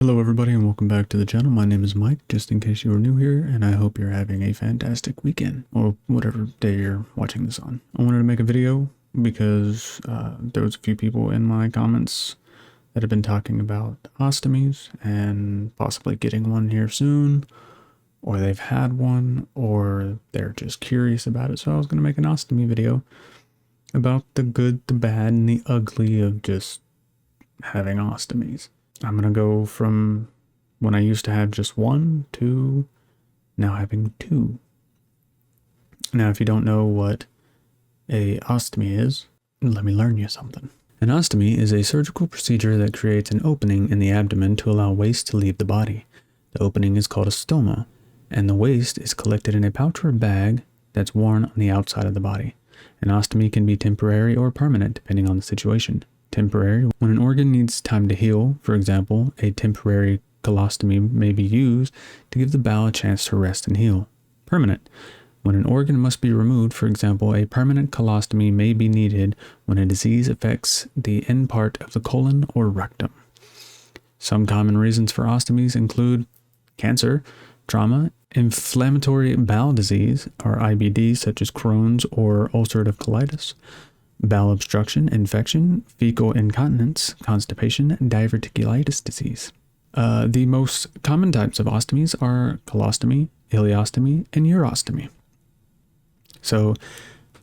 Hello everybody and welcome back to the channel. My name is Mike, just in case you are new here, and I hope you're having a fantastic weekend, or whatever day you're watching this on. I wanted to make a video because there was a few people in my comments that have been talking about ostomies and possibly getting one here soon, or they've had one, or they're just curious about it. So I was going to make an ostomy video about the good, the bad, and the ugly of just having ostomies. I'm going to go from when I used to have just one to now having two. Now, if you don't know what a ostomy is, let me learn you something. An ostomy is a surgical procedure that creates an opening in the abdomen to allow waste to leave the body. The opening is called a stoma, and the waste is collected in a pouch or bag that's worn on the outside of the body. An ostomy can be temporary or permanent depending on the situation. Temporary, when an organ needs time to heal, for example, a temporary colostomy may be used to give the bowel a chance to rest and heal. Permanent, when an organ must be removed, for example, a permanent colostomy may be needed when a disease affects the end part of the colon or rectum. Some common reasons for ostomies include cancer, trauma, inflammatory bowel disease, or IBD, such as Crohn's or ulcerative colitis, bowel obstruction, infection, fecal incontinence, constipation, and diverticulitis disease. The most common types of ostomies are colostomy, ileostomy, and urostomy. So,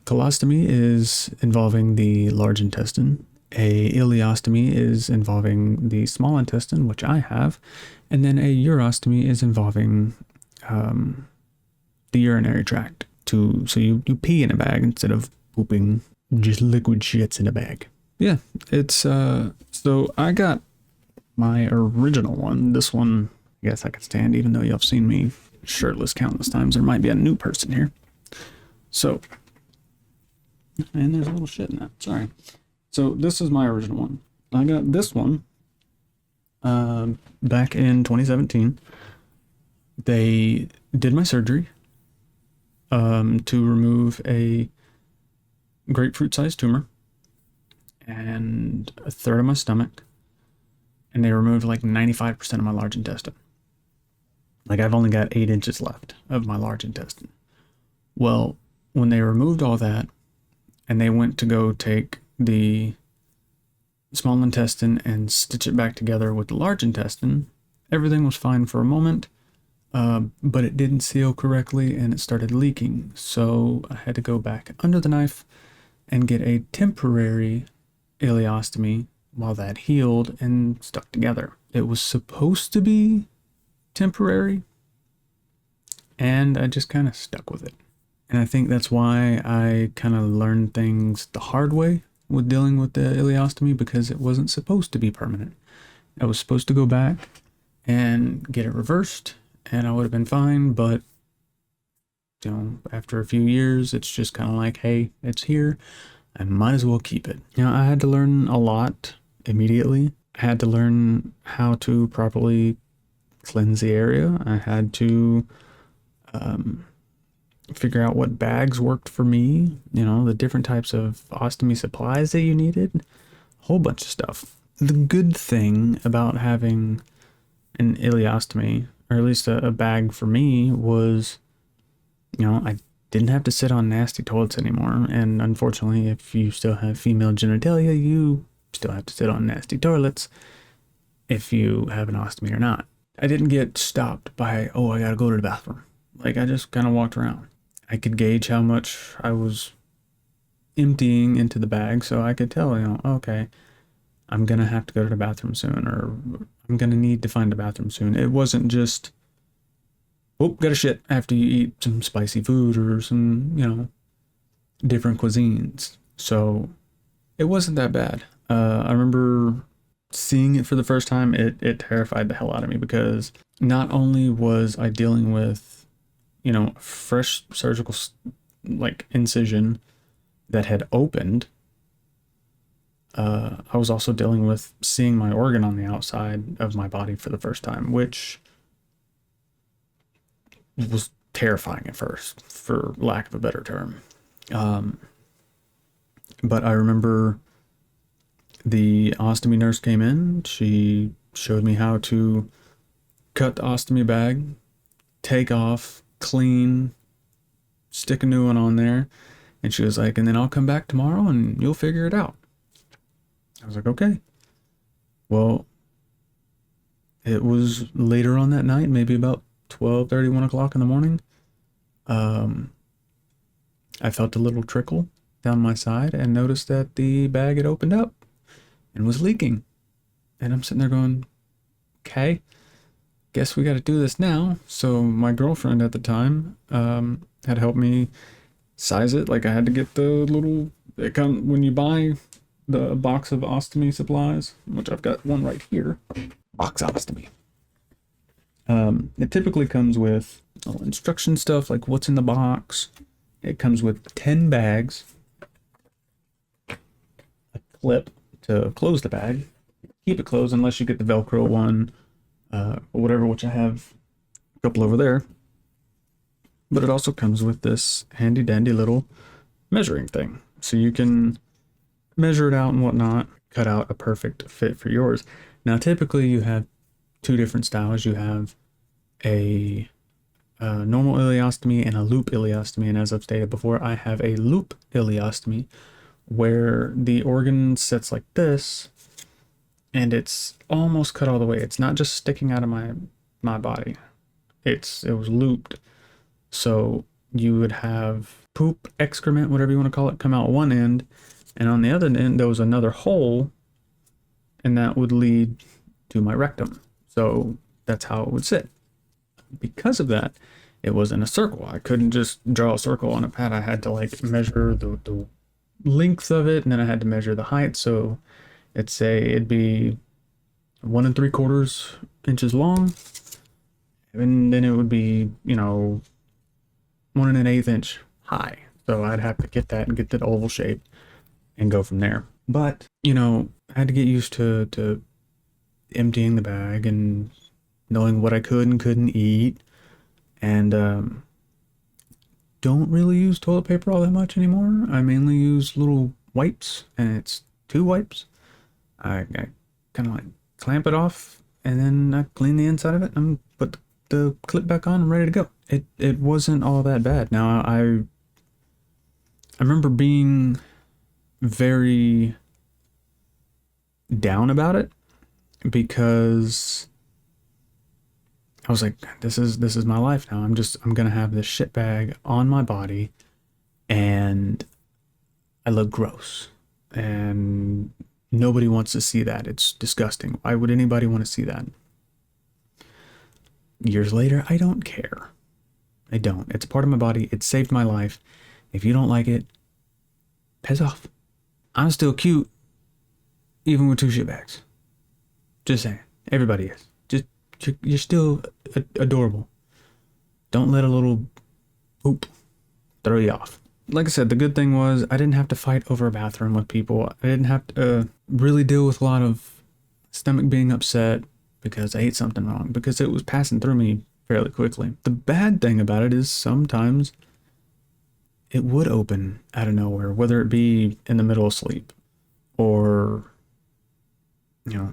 colostomy is involving the large intestine. A ileostomy is involving the small intestine, which I have, and then a urostomy is involving the urinary tract. So you pee in a bag instead of pooping just liquid shits in a bag. Yeah, it's so I got my original one. This one, I guess I could stand, even though y'all seen me shirtless countless times. There might be a new person here. So, and there's a little shit in that. Sorry. So this is my original one. I got this one back in 2017. They did my surgery to remove a grapefruit-sized tumor and a third of my stomach, and they removed like 95% of my large intestine. Like, I've only got 8 inches left of my large intestine. Well, when they removed all that and they went to go take the small intestine and stitch it back together with the large intestine, everything was fine for a moment, but it didn't seal correctly and it started leaking. So I had to go back under the knife and get a temporary ileostomy while that healed and stuck together. It was supposed to be temporary, and I just kind of stuck with it. And I think that's why I kind of learned things the hard way with dealing with the ileostomy, because it wasn't supposed to be permanent. I was supposed to go back and get it reversed, and I would have been fine, but you know, after a few years, it's just kind of like, hey, it's here. I might as well keep it. You know, I had to learn a lot immediately. I had to learn how to properly cleanse the area. I had to figure out what bags worked for me, you know, the different types of ostomy supplies that you needed, a whole bunch of stuff. The good thing about having an ileostomy, or at least a bag for me, was, you know, I didn't have to sit on nasty toilets anymore. And unfortunately, if you still have female genitalia, you still have to sit on nasty toilets if you have an ostomy or not. I didn't get stopped by, oh, I gotta go to the bathroom. Like, I just kind of walked around. I could gauge how much I was emptying into the bag, so I could tell, you know, okay, I'm gonna have to go to the bathroom soon, or I'm gonna need to find a bathroom soon. It wasn't just, oh, gotta shit after you eat some spicy food or some, you know, different cuisines. So it wasn't that bad. I remember seeing it for the first time. It terrified the hell out of me, because not only was I dealing with, you know, a fresh surgical like incision that had opened, I was also dealing with seeing my organ on the outside of my body for the first time, which was terrifying at first, for lack of a better term. But I remember the ostomy nurse came in. She showed me how to cut the ostomy bag, take off, clean, stick a new one on there. And she was like, and then I'll come back tomorrow and you'll figure it out. I was like, okay. Well, it was later on that night, maybe about 12:30, 1 o'clock in the morning. I felt a little trickle down my side and noticed that the bag had opened up and was leaking. And I'm sitting there going, okay, guess we got to do this now. So my girlfriend at the time had helped me size it. Like I had to get the little, when you buy the box of ostomy supplies, which I've got one right here, box ostomy. It typically comes with instruction stuff, like what's in the box. It comes with 10 bags, a clip to close the bag, keep it closed unless you get the Velcro one, or whatever, which I have a couple over there. But it also comes with this handy dandy little measuring thing. So you can measure it out and whatnot, cut out a perfect fit for yours. Now, typically you have two different styles. You have a normal ileostomy and a loop ileostomy. And as I've stated before, I have a loop ileostomy where the organ sits like this and it's almost cut all the way. It's not just sticking out of my body. It was looped. So you would have poop, excrement, whatever you want to call it, come out one end, and on the other end there was another hole, and that would lead to my rectum. So that's how it would sit. Because of that, it was in a circle. I couldn't just draw a circle on a pad. I had to like measure the length of it, and then I had to measure the height. So it'd be 1 3/4 inches long, and then it would be, 1 1/8 inch high. So I'd have to get that and get that oval shape and go from there. But, I had to get used to emptying the bag and knowing what I could and couldn't eat. And don't really use toilet paper all that much anymore. I mainly use little wipes, and it's 2 wipes. I kind of like clamp it off, and then I clean the inside of it and put the clip back on and ready to go. It wasn't all that bad. Now, I remember being very down about it because I was like, this is my life now. I'm gonna have this shit bag on my body, and I look gross, and nobody wants to see that. It's disgusting. Why would anybody want to see that? Years later, I don't care. I don't. It's a part of my body. It saved my life. If you don't like it, piss off. I'm still cute, even with 2 shit bags. Just saying. Everybody is. You're still adorable. Don't let a little poop throw you off. Like I said, the good thing was I didn't have to fight over a bathroom with people. I didn't have to really deal with a lot of stomach being upset because I ate something wrong, because it was passing through me fairly quickly. The bad thing about it is sometimes it would open out of nowhere, whether it be in the middle of sleep or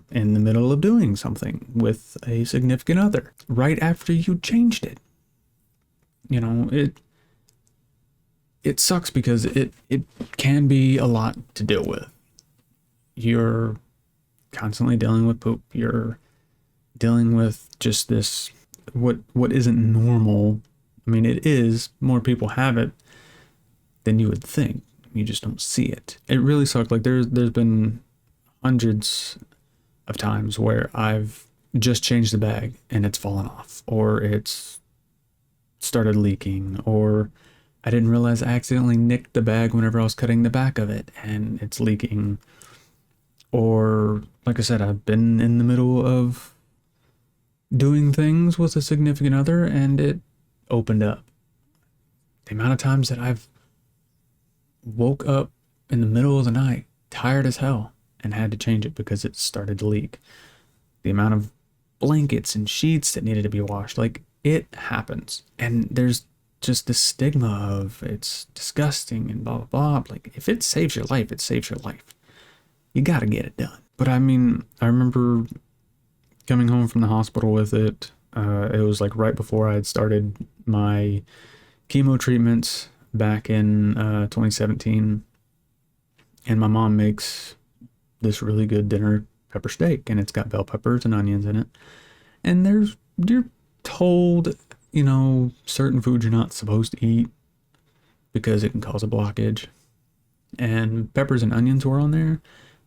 in the middle of doing something with a significant other, right after you changed it. It sucks because it can be a lot to deal with. You're constantly dealing with poop. You're dealing with just this, what isn't normal. I mean, it is. More people have it than you would think. You just don't see it. It really sucked. Like there's been hundreds of times where I've just changed the bag and it's fallen off, or it's started leaking, or I didn't realize I accidentally nicked the bag whenever I was cutting the back of it and it's leaking. Or, like I said, I've been in the middle of doing things with a significant other and it opened up. The amount of times that I've woke up in the middle of the night, tired as hell, and had to change it because it started to leak. The amount of blankets and sheets that needed to be washed, like, it happens. And there's just the stigma of it's disgusting and blah, blah, blah. Like, if it saves your life, it saves your life. You gotta get it done. But I mean, I remember coming home from the hospital with it. It was like right before I had started my chemo treatments back in 2017. And my mom makes this really good dinner pepper steak, and it's got bell peppers and onions in it. And you're told, certain foods you're not supposed to eat because it can cause a blockage. And peppers and onions were on there,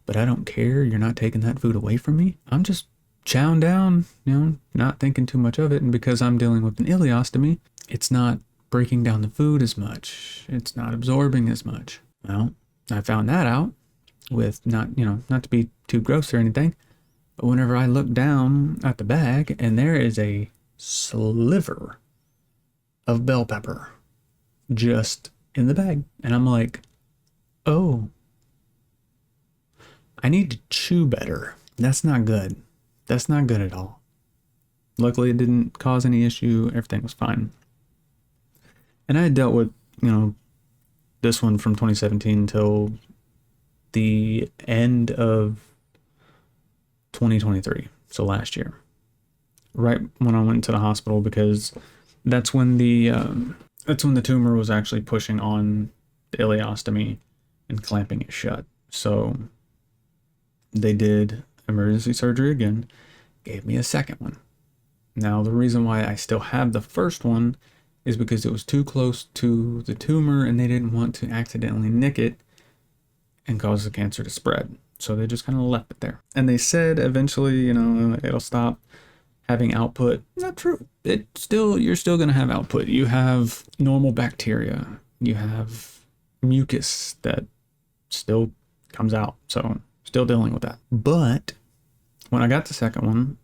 but I don't care. You're not taking that food away from me. I'm just chowing down, not thinking too much of it. And because I'm dealing with an ileostomy, it's not breaking down the food as much. It's not absorbing as much. Well, I found that out with not to be too gross or anything, but whenever I look down at the bag and there is a sliver of bell pepper just in the bag, and I'm like, oh, I need to chew better. That's not good. That's not good at all. Luckily, it didn't cause any issue. Everything was fine. And I had dealt with, this one from 2017 till the end of 2023. So last year. Right when I went to the hospital, because that's when the tumor was actually pushing on the ileostomy and clamping it shut. So they did emergency surgery again, gave me a second one. Now, the reason why I still have the first one is because it was too close to the tumor and they didn't want to accidentally nick it and cause the cancer to spread. So they just kind of left it there. And they said eventually, it'll stop having output. Not true. You're still going to have output. You have normal bacteria. You have mucus that still comes out. So still dealing with that. But when I got the second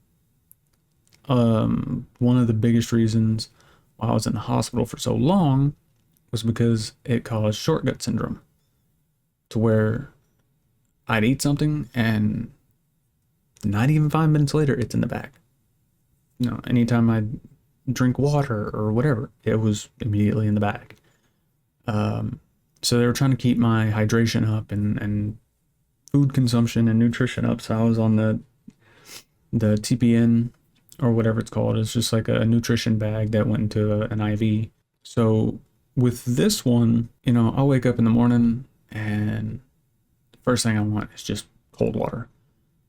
one of the biggest reasons why I was in the hospital for so long was because it caused short gut syndrome, to where I'd eat something and not even 5 minutes later, it's in the bag. Anytime I'd drink water or whatever, it was immediately in the bag. So they were trying to keep my hydration up and food consumption and nutrition up. So I was on the TPN, or whatever it's called. It's just like a nutrition bag that went into an IV. So with this one, I'll wake up in the morning and the first thing I want is just cold water.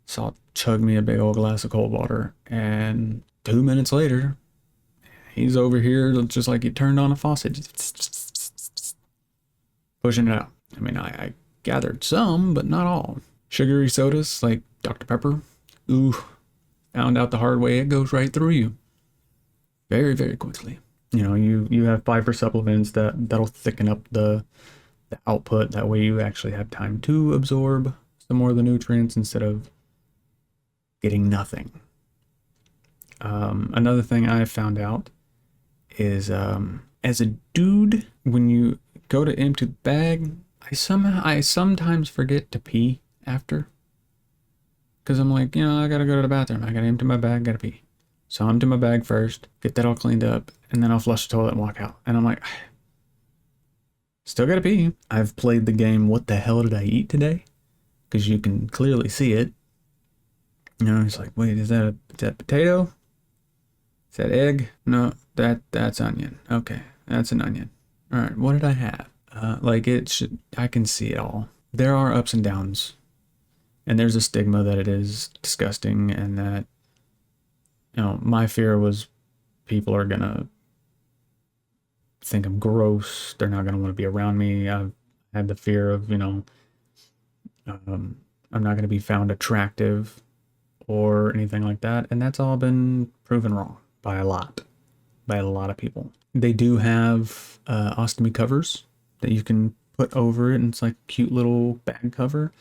So I'll chug me a big old glass of cold water, and 2 minutes later, he's over here just like he turned on a faucet, pushing it out. I mean, I gathered some, but not all. Sugary sodas like Dr. Pepper, ooh, found out the hard way, it goes right through you very, very quickly. You have fiber supplements that'll thicken up the output. That way you actually have time to absorb some more of the nutrients instead of getting nothing. Another thing I found out is, as a dude, when you go to empty the bag, I sometimes forget to pee after. Because I'm like, I gotta go to the bathroom. I gotta empty my bag, gotta pee. So I'll empty my bag first, get that all cleaned up, and then I'll flush the toilet and walk out. And I'm like, still gotta pee. I've played the game, what the hell did I eat today? Because you can clearly see it. It's like, wait, is that potato? Is that egg? No, that's onion. Okay, that's an onion. All right, what did I have? I can see it all. There are ups and downs. And there's a stigma that it is disgusting, and that, my fear was people are going to think I'm gross. They're not going to want to be around me. I've had the fear of, I'm not going to be found attractive or anything like that. And that's all been proven wrong by a lot of people. They do have ostomy covers that you can put over it, and it's like a cute little bag cover.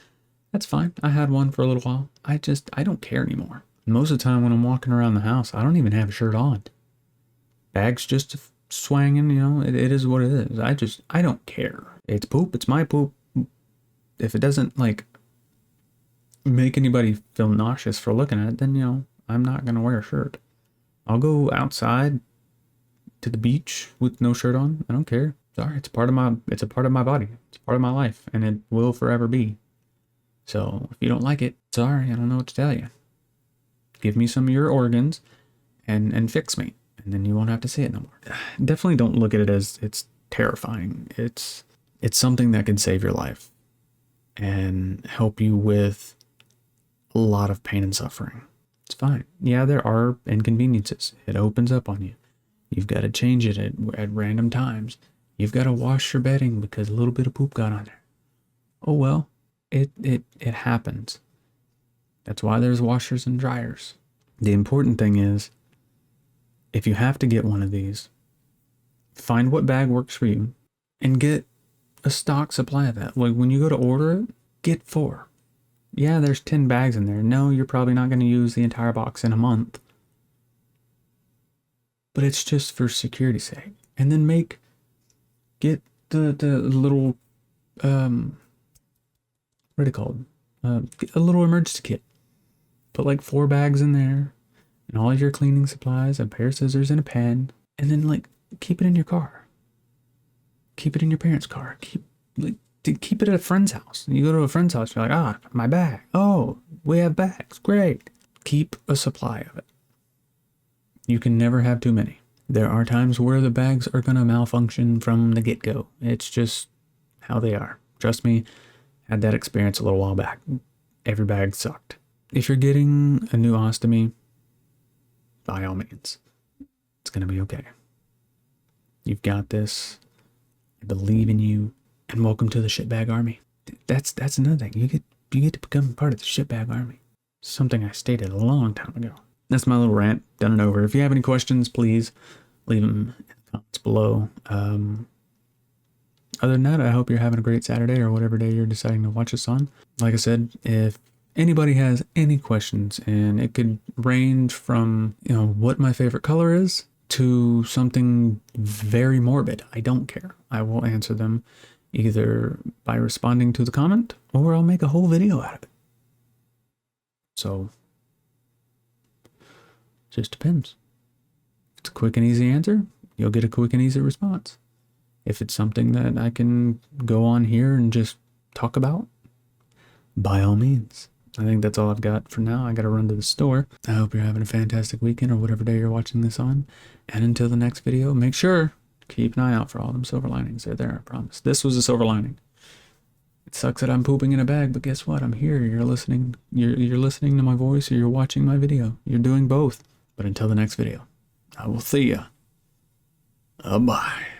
That's fine. I had one for a little while. I don't care anymore. Most of the time when I'm walking around the house, I don't even have a shirt on. Bag's just swanging, it is what it is. I don't care. It's poop. It's my poop. If it doesn't make anybody feel nauseous for looking at it, then, I'm not going to wear a shirt. I'll go outside to the beach with no shirt on. I don't care. Sorry. It's a part of my body. It's a part of my life, and it will forever be. So if you don't like it, sorry, I don't know what to tell you. give me some of your organs and fix me. And then you won't have to see it no more. Definitely don't look at it as it's terrifying. It's something that can save your life and help you with a lot of pain and suffering. It's fine. Yeah, there are inconveniences. It opens up on you. You've got to change it at random times. You've got to wash your bedding because a little bit of poop got on there. Oh well, it happens. That's why there's washers and dryers. The important thing is, if you have to get one of these, find what bag works for you and get a stock supply of that. Like when you go to order it, get 4. Yeah, there's 10 bags in there. No, you're probably not going to use the entire box in a month. But it's just for security's sake. And then get the little, what are they called? Get a little emergency kit. Put like 4 bags in there and all your cleaning supplies, a pair of scissors and a pen. And then like keep it in your car. Keep it in your parents' car. Keep it at a friend's house. You go to a friend's house, you're like, my bag. Oh, we have bags. Great. Keep a supply of it. You can never have too many. There are times where the bags are going to malfunction from the get-go. It's just how they are. Trust me, I had that experience a little while back. Every bag sucked. If you're getting a new ostomy, by all means, it's going to be okay. You've got this. I believe in you. And welcome to the shitbag army. That's another thing. You get to become part of the shitbag army. Something I stated a long time ago. That's my little rant. Done and over. If you have any questions, please leave them in the comments below. Other than that, I hope you're having a great Saturday or whatever day you're deciding to watch this on. Like I said, if anybody has any questions, and it could range from, what my favorite color is to something very morbid, I don't care. I will answer them either by responding to the comment, or I'll make a whole video out of it. So, just depends. If it's a quick and easy answer, you'll get a quick and easy response. If it's something that I can go on here and just talk about, by all means. I think that's all I've got for now. I got to run to the store. I hope you're having a fantastic weekend or whatever day you're watching this on. And until the next video, make sure keep an eye out for all them silver linings. They're there, I promise. This was a silver lining. It sucks that I'm pooping in a bag, but guess what? I'm here. You're listening. You're listening to my voice, or you're watching my video. You're doing both. But until the next video, I will see ya. Bye.